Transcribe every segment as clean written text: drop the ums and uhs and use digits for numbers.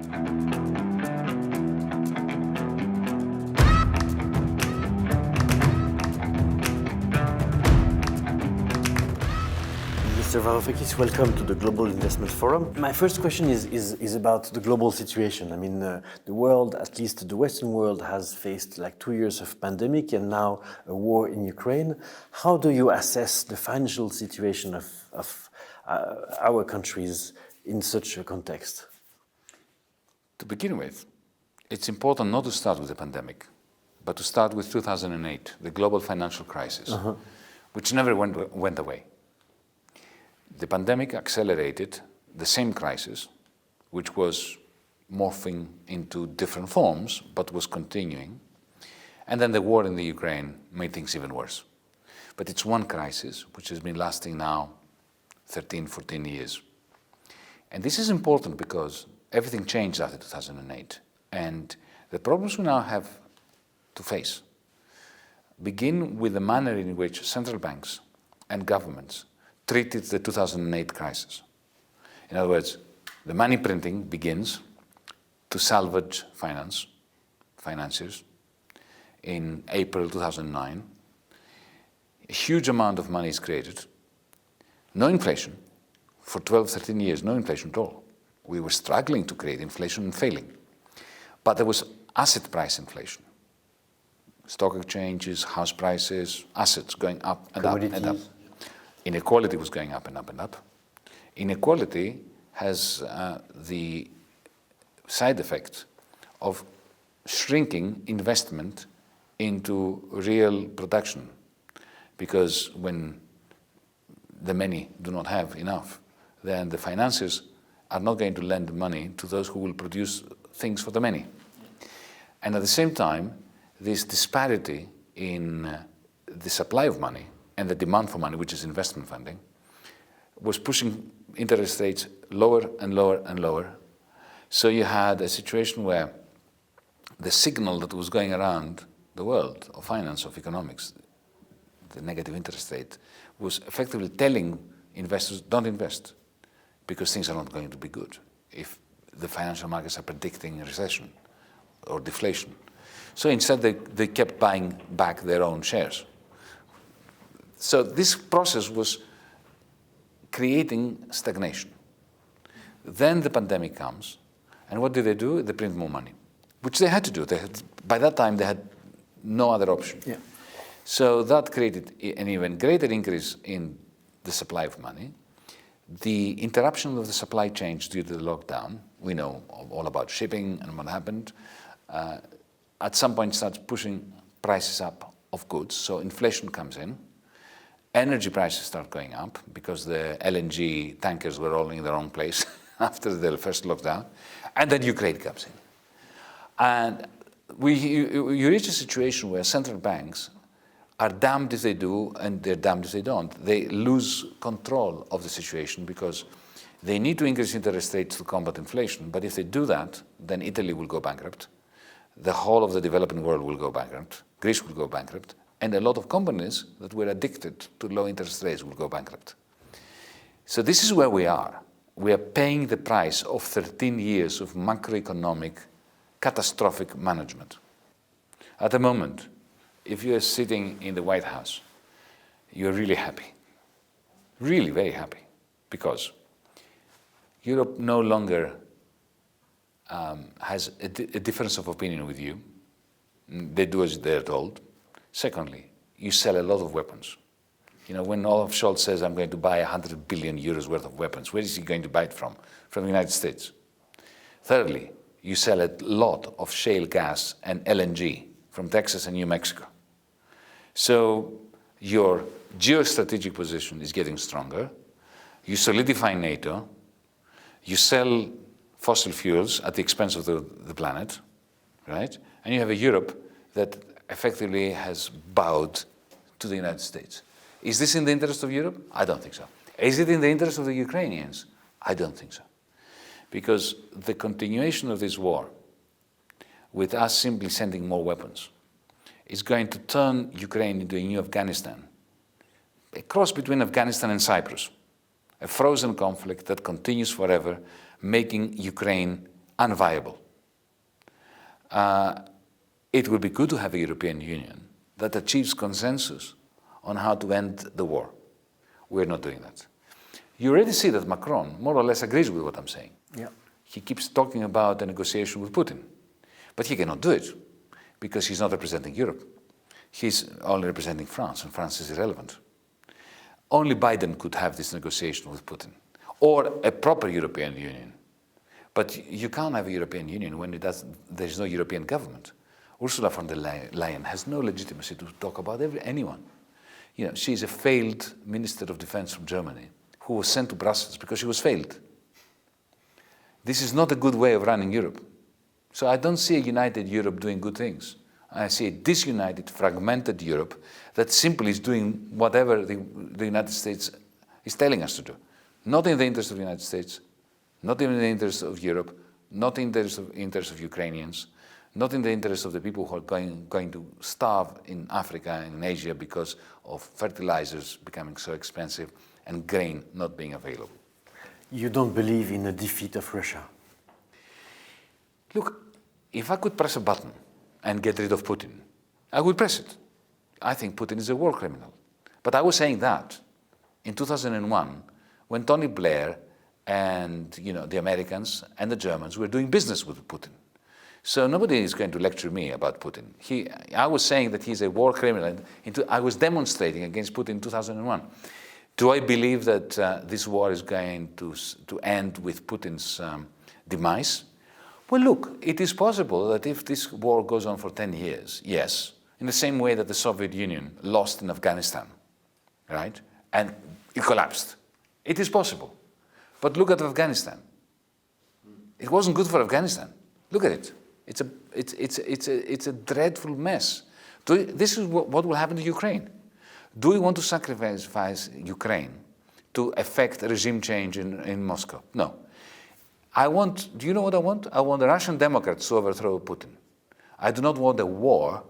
Mr. Varoufakis, welcome to the Global Investment Forum. My first question is about the global situation. I mean, the world, at least the Western world, has faced like 2 years of pandemic and now a war in Ukraine. How do you assess the financial situation of our countries in such a context? To begin with, it's important not to start with the pandemic, but to start with 2008, the global financial crisis, which never went away. The pandemic accelerated the same crisis, which was morphing into different forms, but was continuing. And then the war in the Ukraine made things even worse. But it's one crisis, which has been lasting now 13, 14 years. And this is important because everything changed after 2008. And the problems we now have to face begin with the manner in which central banks and governments treated the 2008 crisis. In other words, the money printing begins to salvage financiers. In April 2009, a huge amount of money is created. No inflation. For 12, 13 years, no inflation at all. We were struggling to create inflation and failing. But there was asset price inflation. Stock exchanges, house prices, assets going up and up and up. Inequality was going up and up and up. Inequality has the side effect of shrinking investment into real production, because when the many do not have enough, then the financiers are not going to lend money to those who will produce things for the many. And at the same time, this disparity in the supply of money and the demand for money, which is investment funding, was pushing interest rates lower and lower and lower. So you had a situation where the signal that was going around the world of finance, of economics, the negative interest rate, was effectively telling investors, don't invest, because things are not going to be good if the financial markets are predicting a recession or deflation. So instead, they kept buying back their own shares. So this process was creating stagnation. Then the pandemic comes, and what do? They print more money, which they had to do. By that time, they had no other option. Yeah. So that created an even greater increase in the supply of money. The interruption of the supply chains due to the lockdown, we know all about shipping and what happened, at some point starts pushing prices up of goods, so inflation comes in. Energy prices start going up because the LNG tankers were all in the wrong place after the first lockdown. And then Ukraine comes in. And you reach a situation where central banks are damned if they do and they're damned if they don't. They lose control of the situation because they need to increase interest rates to combat inflation. But if they do that, then Italy will go bankrupt. The whole of the developing world will go bankrupt. Greece will go bankrupt. And a lot of companies that were addicted to low interest rates will go bankrupt. So this is where we are. We are paying the price of 13 years of macroeconomic catastrophic management. At the moment, if you are sitting in the White House, you're really happy, really very happy, because Europe no longer has a difference of opinion with you. They do as they're told. Secondly, you sell a lot of weapons. You know, when Olaf Scholz says, I'm going to buy 100 billion euros worth of weapons, where is he going to buy it from? From the United States. Thirdly, you sell a lot of shale gas and LNG from Texas and New Mexico. So your geostrategic position is getting stronger. You solidify NATO. You sell fossil fuels at the expense of the planet, right? And you have a Europe that effectively has bowed to the United States. Is this in the interest of Europe? I don't think so. Is it in the interest of the Ukrainians? I don't think so. Because the continuation of this war, with us simply sending more weapons, is going to turn Ukraine into a new Afghanistan, a cross between Afghanistan and Cyprus, a frozen conflict that continues forever, making Ukraine unviable. It would be good to have a European Union that achieves consensus on how to end the war. We're not doing that. You already see that Macron more or less agrees with what I'm saying. Yeah. He keeps talking about a negotiation with Putin, but he cannot do it because he's not representing Europe. He's only representing France, and France is irrelevant. Only Biden could have this negotiation with Putin, or a proper European Union. But you can't have a European Union when there's no European government. Ursula von der Leyen has no legitimacy to talk about anyone. You know, she's a failed Minister of Defense from Germany who was sent to Brussels because she was failed. This is not a good way of running Europe. So I don't see a united Europe doing good things. I see a disunited, fragmented Europe that simply is doing whatever the United States is telling us to do. Not in the interest of the United States, not in the interest of Europe, not in the interest of Ukrainians, not in the interest of the people who are going to starve in Africa and in Asia because of fertilizers becoming so expensive and grain not being available. You don't believe in a defeat of Russia? Look, if I could press a button and get rid of Putin, I would press it. I think Putin is a war criminal. But I was saying that in 2001 when Tony Blair and the Americans and the Germans were doing business with Putin. So nobody is going to lecture me about Putin. I was saying that he's a war criminal. I was demonstrating against Putin in 2001. Do I believe that this war is going to end with Putin's demise? Well, look, it is possible that if this war goes on for 10 years, yes, in the same way that the Soviet Union lost in Afghanistan, right? And it collapsed. It is possible. But look at Afghanistan. It wasn't good for Afghanistan. Look at it. It's a dreadful mess. This is what will happen to Ukraine. Do we want to sacrifice Ukraine to effect a regime change in Moscow? No. Do you know what I want? I want the Russian Democrats to overthrow Putin. I do not want a war,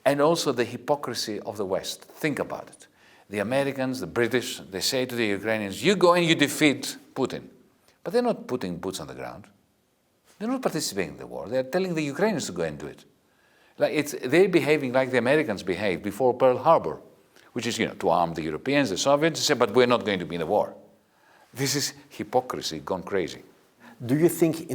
and also the hypocrisy of the West. Think about it. The Americans, the British, they say to the Ukrainians, you go and you defeat Putin. But they're not putting boots on the ground. They're not participating in the war. They're telling the Ukrainians to go and do it. They're behaving like the Americans behaved before Pearl Harbor, which is, to arm the Europeans, the Soviets, and say, but we're not going to be in the war. This is hypocrisy gone crazy. Do you think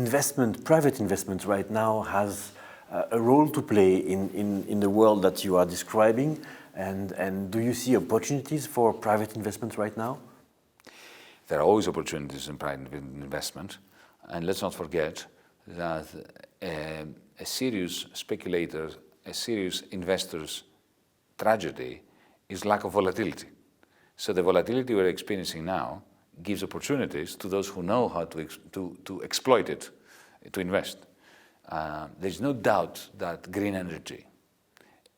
private investment right now has a role to play in the world that you are describing? And do you see opportunities for private investment right now? There are always opportunities in private investment. And let's not forget that a serious speculator, a serious investor's tragedy is lack of volatility. So the volatility we're experiencing now gives opportunities to those who know how to exploit it, to invest. There's no doubt that green energy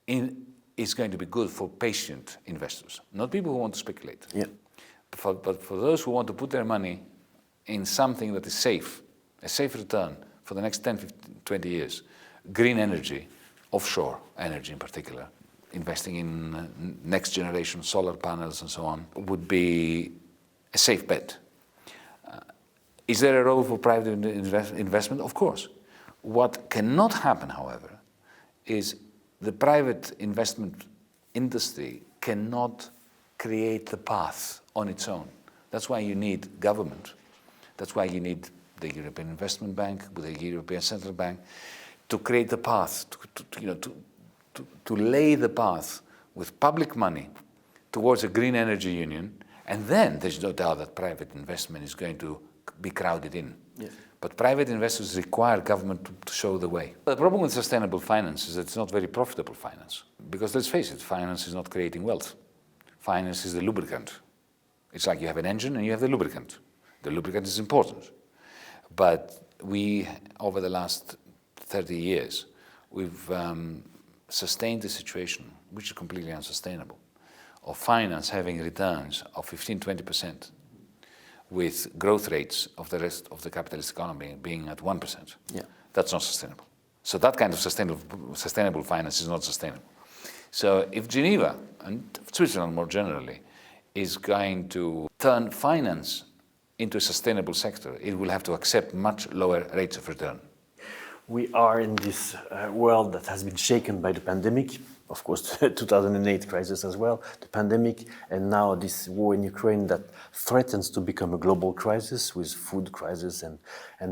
is going to be good for patient investors, not people who want to speculate. Yeah. But for those who want to put their money in something that is safe, a safe return for the next 10, 15, 20 years, green energy, offshore energy in particular, investing in next generation solar panels and so on, would be a safe bet. Is there a role for private investment? Of course. What cannot happen, however, is the private investment industry cannot create the path on its own. That's why you need government. That's why you need the European Investment Bank, with the European Central Bank, to create the path, to lay the path with public money towards a green energy union, and then there's no doubt that private investment is going to be crowded in. Yes. But private investors require government to show the way. The problem with sustainable finance is that it's not very profitable finance. Because let's face it, finance is not creating wealth. Finance is the lubricant. It's like you have an engine and you have the lubricant. The lubricant is important. But we, over the last 30 years, we've sustained the situation, which is completely unsustainable, of finance having returns of 15-20%, with growth rates of the rest of the capitalist economy being at 1%. Yeah. That's not sustainable. So that kind of sustainable finance is not sustainable. So if Geneva, and Switzerland more generally, is going to turn finance into a sustainable sector, it will have to accept much lower rates of return. We are in this world that has been shaken by the pandemic, of course, the 2008 crisis as well, the pandemic, and now this war in Ukraine that threatens to become a global crisis with food crisis and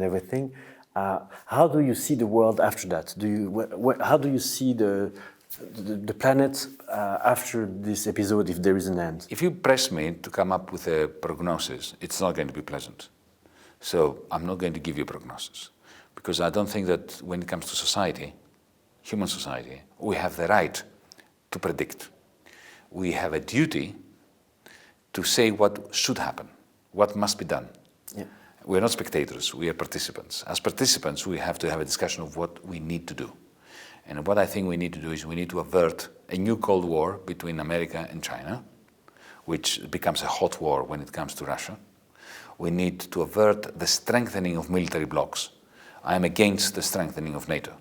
everything. How do you see the world after that? How do you see the planet after this episode, if there is an end? If you press me to come up with a prognosis, it's not going to be pleasant. So I'm not going to give you a prognosis, because I don't think that when it comes to society, human society, we have the right to predict. We have a duty to say what should happen, what must be done. Yeah. We're not spectators, we are participants. As participants, we have to have a discussion of what we need to do. And what I think we need to do is we need to avert a new Cold War between America and China, which becomes a hot war when it comes to Russia. We need to avert the strengthening of military blocs. I am against the strengthening of NATO.